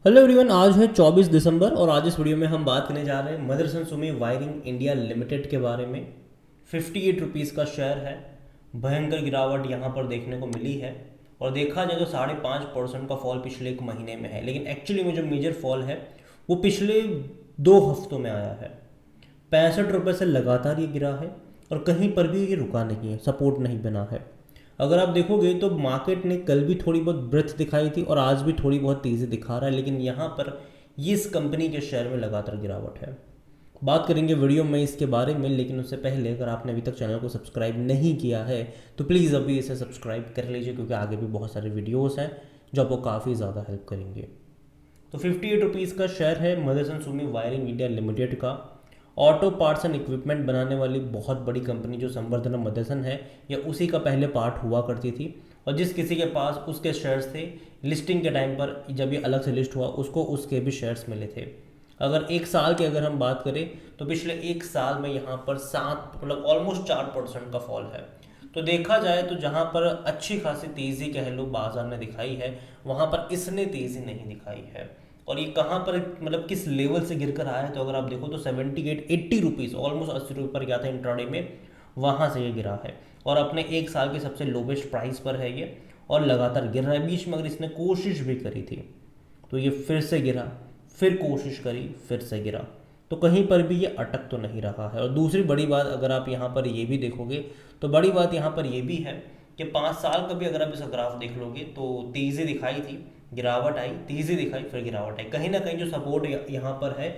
Hello everyone, आज है 24 दिसंबर और आज इस वीडियो में हम बात करने जा रहे हैं Motherson Sumi Wiring India Limited के बारे में। 58 रुपीज़ का शेयर है। भयंकर गिरावट यहाँ पर देखने को मिली है और देखा जाए तो 5.5% का फॉल पिछले एक महीने में है, लेकिन एक्चुअली में जो मेजर फॉल है वो पिछले 2 हफ्तों में आया है। 65 रुपये से लगातार ये गिरा है और कहीं पर भी ये रुका नहीं है, सपोर्ट नहीं बना है। अगर आप देखोगे तो मार्केट ने कल भी थोड़ी बहुत ब्रेथ दिखाई थी और आज भी थोड़ी बहुत तेज़ी दिखा रहा है, लेकिन यहाँ पर ये इस कंपनी के शेयर में लगातार गिरावट है। बात करेंगे वीडियो में इसके बारे में, लेकिन उससे पहले अगर आपने अभी तक चैनल को सब्सक्राइब नहीं किया है तो प्लीज़ अभी इसे सब्सक्राइब कर लीजिए, क्योंकि आगे भी बहुत सारे वीडियोज़ हैं जो आपको काफ़ी ज़्यादा हेल्प करेंगे। तो 58 रुपीज़ का शेयर है Motherson Sumi Wiring India Limited का। ऑटो पार्ट्स एंड इक्विपमेंट बनाने वाली बहुत बड़ी कंपनी जो संवर्धना मदरसन है, या उसी का पहले पार्ट हुआ करती थी, और जिस किसी के पास उसके शेयर्स थे लिस्टिंग के टाइम पर, जब ये अलग से लिस्ट हुआ उसको उसके भी शेयर्स मिले थे। अगर एक साल की अगर हम बात करें तो पिछले एक साल में यहाँ पर 7 मतलब ऑलमोस्ट 4% का फॉल है। तो देखा जाए तो जहाँ पर अच्छी खासी तेज़ी कह लो बाजार ने दिखाई है, वहाँ पर इसने तेज़ी नहीं दिखाई है। और ये कहाँ पर मतलब किस लेवल से गिर कर आया है, तो अगर आप देखो तो 78-80 रुपीज़, ऑलमोस्ट 80 रुपये पर गया था इंट्राडे में, वहाँ से ये गिरा है और अपने एक साल के सबसे लोवेस्ट प्राइस पर है ये, और लगातार गिर रहा है। बीच में अगर इसने कोशिश भी करी थी तो ये फिर से गिरा, फिर कोशिश करी, फिर से गिरा, तो कहीं पर भी ये अटक तो नहीं रहा है। और दूसरी बड़ी बात अगर आप यहाँ पर ये भी देखोगे तो बड़ी बात यहाँ पर ये भी है कि 5 साल का भी अगर आप इसका ग्राफ देख लोगे तो तेज़ी दिखाई थी, गिरावट आई, तेज़ी दिखाई, फिर गिरावट आई। कहीं ना कहीं जो सपोर्ट यहाँ पर है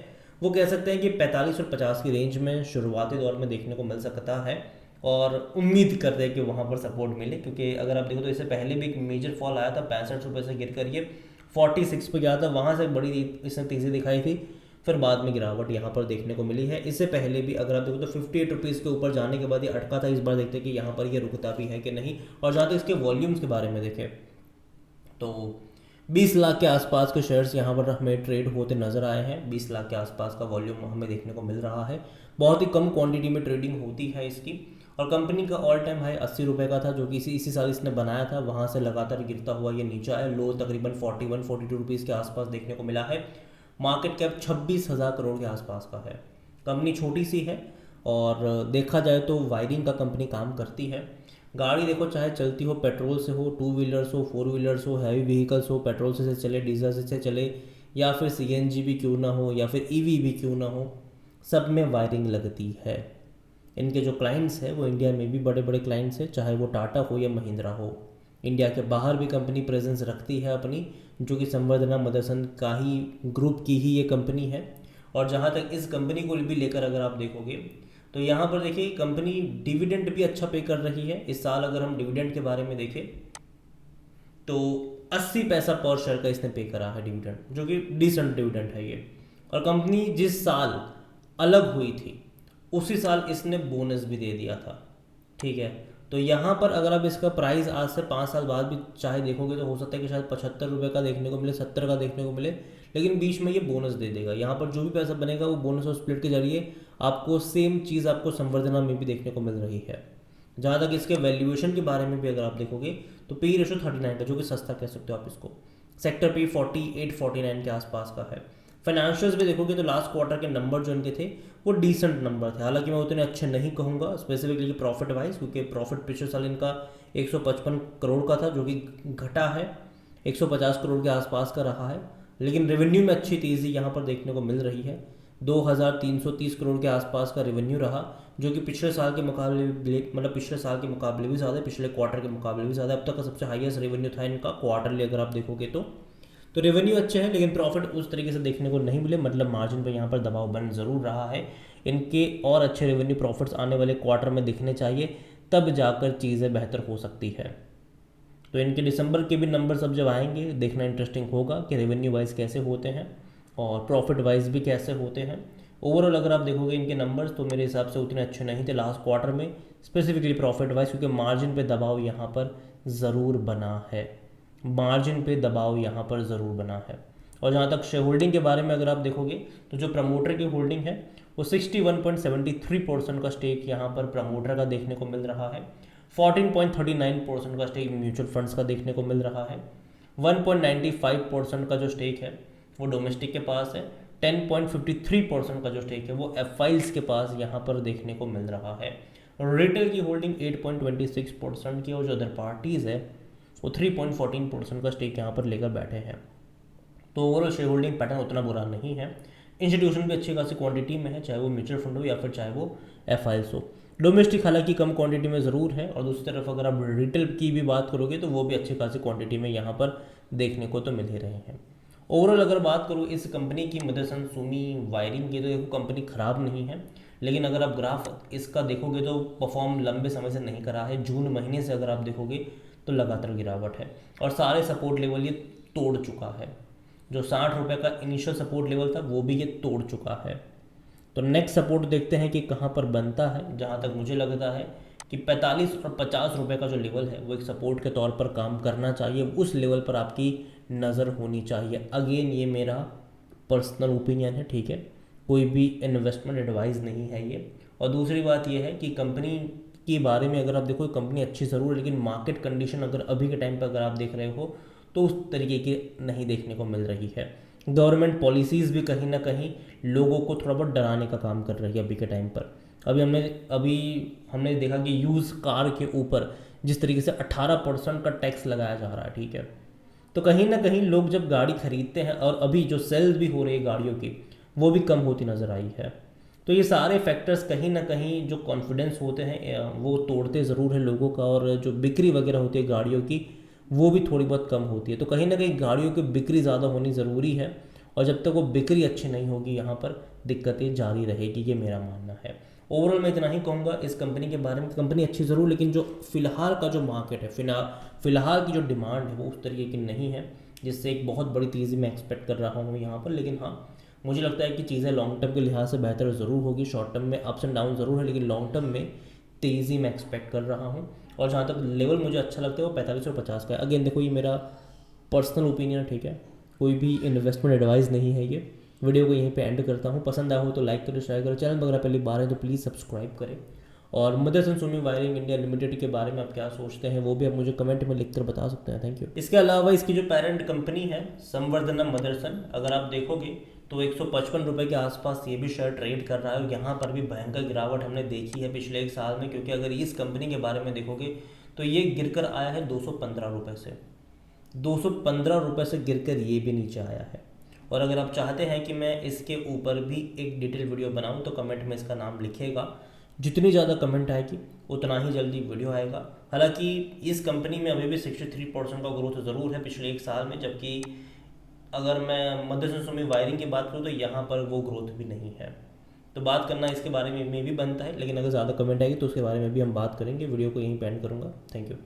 वो कह सकते हैं कि 45 और 50 की रेंज में शुरुआती दौर में देखने को मिल सकता है, और उम्मीद करते हैं कि वहाँ पर सपोर्ट मिले, क्योंकि अगर आप देखो तो इससे पहले भी एक मेजर फॉल आया था, 65 रुपये से गिर कर ये 46 पे गया था, वहाँ से बड़ी इसने तेज़ी दिखाई थी, फिर बाद में गिरावट यहाँ पर देखने को मिली है। इससे पहले भी अगर आप देखो तो 58 रुपीज़ के ऊपर जाने के बाद ये अटका था। इस बार देखते हैं कि यहाँ पर ये रुकता भी है कि नहीं। और जहाँ तक इसके वॉल्यूम्स के बारे में देखें तो 20 लाख के आसपास के शेयर्स यहाँ पर हमें ट्रेड होते नजर आए हैं। 20 लाख के आसपास का वॉल्यूम हमें देखने को मिल रहा है। बहुत ही कम क्वांटिटी में ट्रेडिंग होती है इसकी। और कंपनी का ऑल टाइम हाई 80 रुपये का था, जो कि इसी साल इसने बनाया था। वहाँ से लगातार गिरता हुआ ये नीचे आया, लो तकरीबन 41-42 रुपीज़ के आसपास देखने को मिला है। मार्केट कैप 26,000 करोड़ के आसपास का है। कंपनी छोटी सी है और देखा जाए तो वायरिंग का कंपनी काम करती है। गाड़ी देखो चाहे चलती हो पेट्रोल से हो, टू व्हीलर्स हो, फोर व्हीलर्स हो, हैवी व्हीकल्स हो, पेट्रोल से चले, डीजल से चले, या फिर सीएनजी भी क्यों ना हो, या फिर ईवी भी क्यों ना हो, सब में वायरिंग लगती है। इनके जो क्लाइंट्स हैं वो इंडिया में भी बड़े बड़े क्लाइंट्स हैं, चाहे वो टाटा हो या महिंद्रा हो। इंडिया के बाहर भी कंपनी प्रेजेंस रखती है अपनी, जो कि संवर्धना मदरसन का ही ग्रुप की ही ये कंपनी है। और जहाँ तक इस कंपनी को भी लेकर अगर आप देखोगे तो यहाँ पर देखिए कंपनी डिविडेंड भी अच्छा पे कर रही है। इस साल अगर हम डिविडेंड के बारे में देखें तो 80 पैसा पर शेयर का इसने पे करा है डिविडेंड, जो कि डिसेंट डिविडेंड है ये। और कंपनी जिस साल अलग हुई थी उसी साल इसने बोनस भी दे दिया था, ठीक है। तो यहाँ पर अगर आप इसका प्राइस आज से 5 साल बाद भी चाहे देखोगे तो हो सकता है कि शायद 75 रुपये का देखने को मिले, 70 का देखने को मिले, लेकिन बीच में ये बोनस दे देगा। यहाँ पर जो भी पैसा बनेगा वो बोनस और स्प्लिट के जरिए आपको सेम चीज़ आपको संवर्धना में भी देखने को मिल रही है। जहाँ तक इसके वैल्यूएशन के बारे में भी अगर आप देखोगे तो पी रेशो 39 का, जो कि सस्ता कह सकते हो आप इसको। सेक्टर पे 48-49 के आसपास का है। फाइनेंशियल्स भी देखोगे तो लास्ट क्वार्टर के नंबर जो इनके थे वो डिसेंट नंबर थे, हालांकि मैं उतने अच्छे नहीं कहूँगा स्पेसिफिकली प्रॉफिट वाइज, क्योंकि प्रॉफिट पिछले साल इनका 155 करोड़ का था, जो कि घटा है, 150 करोड़ के आसपास का रहा है। लेकिन रेवेन्यू में अच्छी तेज़ी यहाँ पर देखने को मिल रही है। 2330 करोड़ के आसपास का रेवेन्यू रहा, जो कि पिछले साल के मुकाबले मतलब पिछले साल के मुकाबले भी ज़्यादा है, पिछले क्वार्टर के मुकाबले भी ज़्यादा। अब तक का सबसे हाईएस्ट रेवेन्यू था इनका क्वार्टरली अगर आप देखोगे तो रेवेन्यू अच्छे हैं, लेकिन प्रॉफिट उस तरीके से देखने को नहीं मिले, मतलब मार्जिन पर यहाँ पर दबाव बन ज़रूर रहा है। इनके और अच्छे रेवेन्यू प्रॉफिट्स आने वाले क्वार्टर में दिखने चाहिए, तब जाकर चीज़ें बेहतर हो सकती है। तो इनके दिसंबर के भी नंबर सब जब आएंगे देखना इंटरेस्टिंग होगा कि रेवेन्यू वाइज कैसे होते हैं और प्रॉफिट वाइज भी कैसे होते हैं। ओवरऑल अगर आप देखोगे इनके नंबर्स तो मेरे हिसाब से उतने अच्छे नहीं थे लास्ट क्वार्टर में, स्पेसिफिकली प्रॉफिट वाइज, क्योंकि मार्जिन पे दबाव यहाँ पर ज़रूर बना है। मार्जिन पे दबाव यहाँ पर ज़रूर बना है। और जहाँ तक शेयर होल्डिंग के बारे में अगर आप देखोगे तो जो प्रमोटर की होल्डिंग है वो 61.73% का स्टेक यहाँ पर प्रमोटर का देखने को मिल रहा है। 14.39% का स्टेक म्यूचुअल फंड्स का देखने को मिल रहा है। 1.95% का जो स्टेक है वो डोमेस्टिक के पास है। 10.53% का जो स्टेक है वो एफआईज के पास यहाँ पर देखने को मिल रहा है। रिटेल की होल्डिंग 8.26% की, और जो अदर पार्टीज़ है वो 3.14% का स्टेक यहाँ पर लेकर बैठे हैं। तो ओवरऑल शेयर होल्डिंग पैटर्न उतना बुरा नहीं है। इंस्टीट्यूशन भी अच्छी खासी क्वांटिटी में है, चाहे वो म्यूचुअल फंड हो या फिर चाहे वो एफआईज हो। डोमेस्टिक हालांकि कम क्वांटिटी में ज़रूर है, और दूसरी तरफ अगर आप रिटेल की भी बात करोगे तो वो भी अच्छी खासी क्वांटिटी में यहाँ पर देखने को तो मिल ही रहे हैं। ओवरऑल अगर बात करूँ इस कंपनी की, मदरसन सुमी वायरिंग की, तो देखो कंपनी ख़राब नहीं है, लेकिन अगर आप ग्राफ इसका देखोगे तो परफॉर्म लंबे समय से नहीं करा है। जून महीने से अगर आप देखोगे तो लगातार गिरावट है, और सारे सपोर्ट लेवल ये तोड़ चुका है। जो 60 रुपये का इनिशियल सपोर्ट लेवल था वो भी ये तोड़ चुका है। तो नेक्स्ट सपोर्ट देखते हैं कि कहाँ पर बनता है। जहाँ तक मुझे लगता है कि 45 और 50 रुपये का जो लेवल है वो एक सपोर्ट के तौर पर काम करना चाहिए, उस लेवल पर आपकी नज़र होनी चाहिए। अगेन ये मेरा पर्सनल ओपिनियन है, ठीक है, कोई भी इन्वेस्टमेंट एडवाइस नहीं है ये। और दूसरी बात ये है कि कंपनी के बारे में अगर आप देखो, कंपनी अच्छी ज़रूर है, लेकिन मार्केट कंडीशन अगर अभी के टाइम पर अगर आप देख रहे हो तो उस तरीके की नहीं देखने को मिल रही है। गवर्नमेंट पॉलिसीज़ भी कहीं ना कहीं लोगों को थोड़ा बहुत डराने का काम कर रही है अभी के टाइम पर। अभी हमने देखा कि यूज़ कार के ऊपर जिस तरीके से 18% का टैक्स लगाया जा रहा है, ठीक है, तो कहीं ना कहीं लोग जब गाड़ी खरीदते हैं, और अभी जो सेल्स भी हो रही है गाड़ियों की वो भी कम होती नज़र आई है। तो ये सारे फैक्टर्स कहीं ना कहीं जो कॉन्फिडेंस होते हैं वो तोड़ते ज़रूर है लोगों का, और जो बिक्री वगैरह होती है गाड़ियों की वो भी थोड़ी बहुत कम होती है। तो कहीं ना कहीं गाड़ियों की बिक्री ज़्यादा होनी ज़रूरी है, और जब तक वो बिक्री अच्छी नहीं होगी यहाँ पर दिक्कतें जारी रहेगी, ये मेरा मानना है। ओवरऑल मैं इतना ही कहूँगा इस कंपनी के बारे में। कंपनी अच्छी ज़रूर, लेकिन जो फ़िलहाल का जो मार्केट है, फ़िलहाल की जो डिमांड है वो उस तरीके की नहीं है, जिससे एक बहुत बड़ी तेज़ी मैं एक्सपेक्ट कर रहा हूँ यहाँ पर। लेकिन हाँ, मुझे लगता है कि चीज़ें लॉन्ग टर्म के लिहाज से बेहतर ज़रूर होगी। शॉर्ट टर्म में अप्स एंड डाउन ज़रूर है, लेकिन लॉन्ग टर्म में तेज़ी मैं एक्सपेक्ट कर रहा हूँ। और जहाँ तक लेवल मुझे अच्छा लगता है वो 45 और 50 का है। अगेन देखो, ये मेरा पर्सनल ओपिनियन, ठीक है, कोई भी इन्वेस्टमेंट एडवाइस नहीं है ये। वीडियो को यहीं पे एंड करता हूँ। पसंद आया हो तो लाइक करो, शेयर करो, चैनल वगैरह पहली बार है तो प्लीज़ सब्सक्राइब करें। और Motherson Sumi Wiring India Limited के बारे में आप क्या सोचते हैं वो भी आप मुझे कमेंट में लिखकर बता सकते हैं। Thank you. इसके अलावा इसकी जो पेरेंट कंपनी है संवर्धनम मदरसन, अगर आप देखोगे तो 155 रुपये के आसपास ये भी शेयर ट्रेड कर रहा है, और यहाँ पर भी भयंकर गिरावट हमने देखी है पिछले एक साल में। क्योंकि अगर इस कंपनी के बारे में देखोगे तो ये गिरकर आया है 215 रुपये से, 215 रुपये से गिरकर ये भी नीचे आया है। और अगर आप चाहते हैं कि मैं इसके ऊपर भी एक डिटेल वीडियो बनाऊं तो कमेंट में इसका नाम लिखिएगा। जितनी ज़्यादा कमेंट आएगी उतना ही जल्दी वीडियो आएगा। हालांकि इस कंपनी में अभी भी 63% का ग्रोथ ज़रूर है पिछले एक साल में, जबकि अगर मैं मदरसन सुमी वायरिंग की बात करूँ तो यहाँ पर वो ग्रोथ भी नहीं है। तो बात करना इसके बारे में भी बनता है, लेकिन अगर ज़्यादा कमेंट आएगी तो उसके बारे में भी हम बात करेंगे। वीडियो को यहीं पे एंड करूँगा। Thank you.